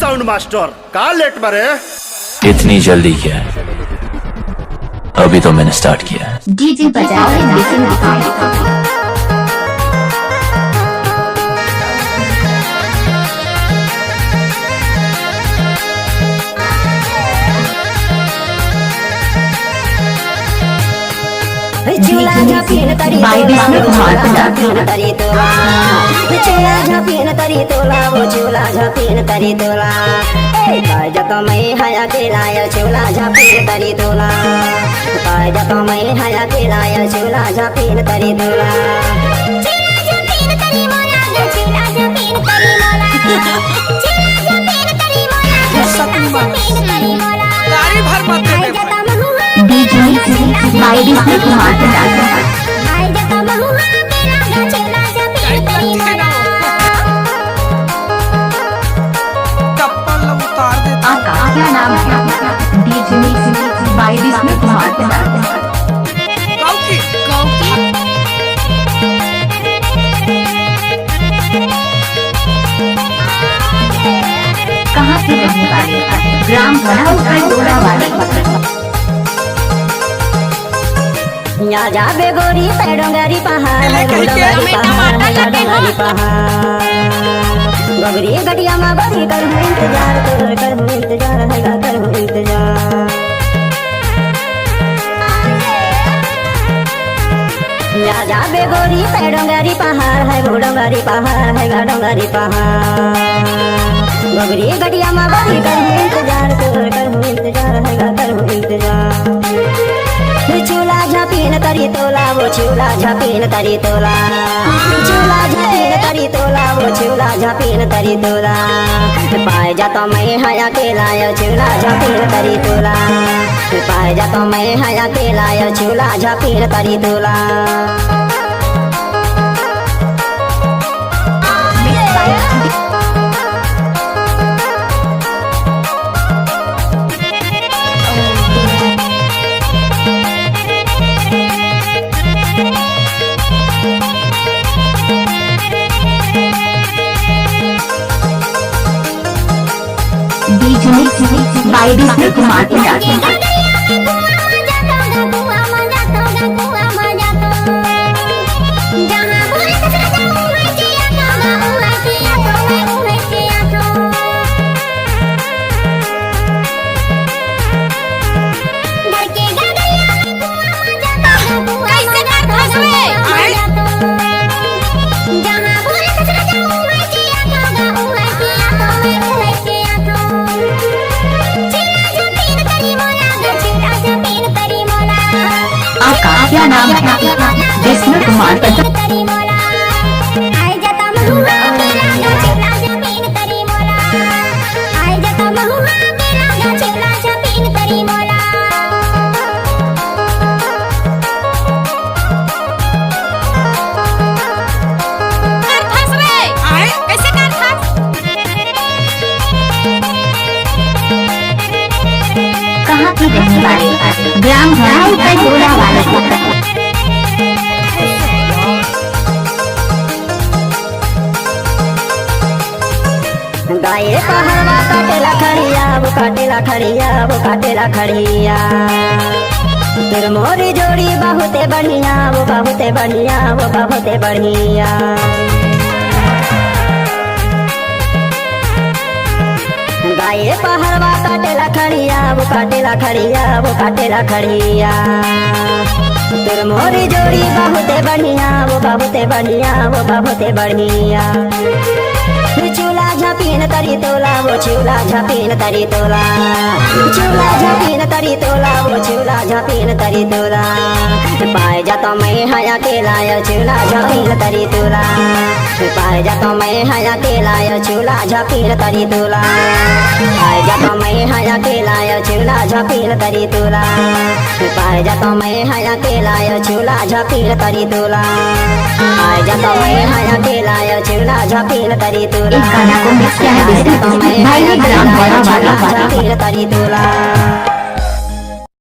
Sound master का late बारे। इतनी जल्दी क्या है? अभी तो मैंने स्टार्ट किया है। डीजे बजाओ लेकिन दिखाओ। चूला झापीन तरी तोला चूला झापीन तरी तोला वो चूला झापीन तरी तोला काय जतो मैं हया के लाया चूला झापीन तरी तोला काय जतो मैं हया के लाया चूला झापीन तरी तोला चूला झापीन तरी मोला चूला झापीन तरी मोला चूला झापीन तरी मोला सपनी मोला गाड़ी भर मत दे डीजे बाइडी में घुमाते जाते आई जतो महुआ मेरा चूला झापीन तरी मोला चप्पल उतार दे। आपका क्या नाम है? डीजे बाइडी में घुमाते जाते कौकी कहाँ से रहने वाले? ग्राम डोरा वाले। या जाबे गोरी पे डोंगरी पहाड़ डोंगरी पहाड़ गगरी गटिया में बड़ी कर इंतजार है कर इंतजार या जाबे गोरी पे डोंगरी पहाड़ है वो डोंगरी पहाड़ है डोंगरी पहाड़ गगरी गटिया में बड़ी कर इंतजार है कर इंतजार चूला झापीन तरी तोला वो चूला झापीन तरी तोला चूला झापीन तरी तोला वो चूला झापीन तरी तोला पाए जातो मैं हया के लाया चूला झापीन तरी तोला पाए जातो मैं हया के लाया चूला झापीन तरी तोला डीजे बाइडी में घुमाते जाते क्या नाम है? जिसमें कुमार कहाँ की रहने वाले? ग्राम डोरा वाले। गाये पहाड़वा काटेला खड़िया वो काटेला खड़िया वो काटेला खड़िया तेरे मोरी जोड़ी बहुते बढ़िया वो बहुते बढ़िया वो बहुते बढ़िया गाये पहाड़वा काटेला खड़िया वो काटेला खड़िया वो काटेला खड़िया तेरे मोरी जोड़ी बहुते बढ़िया वो बहुते बढ़िया वो बहुते बढ़िया चूला झापीन तरी तोला वो चूला झापीन तरी तोला चूला झापीन तरी तोला वो चूला झापीन तरी तोला पाए जातो मैं हया के लाया चूला झापीन तरी तोला पाए जातो मैं हया के लाया चूला झापीन तरी तोला पाए जातो मैं हया के लाया चूला झापीन तरी तोला पाए जातो मैं हया के लाया चूला झापीन तरी तोला पाए जातो मैं हया के लाया चूला झापीन तरी तोला गाना को मिक्स किया है। तरी तोला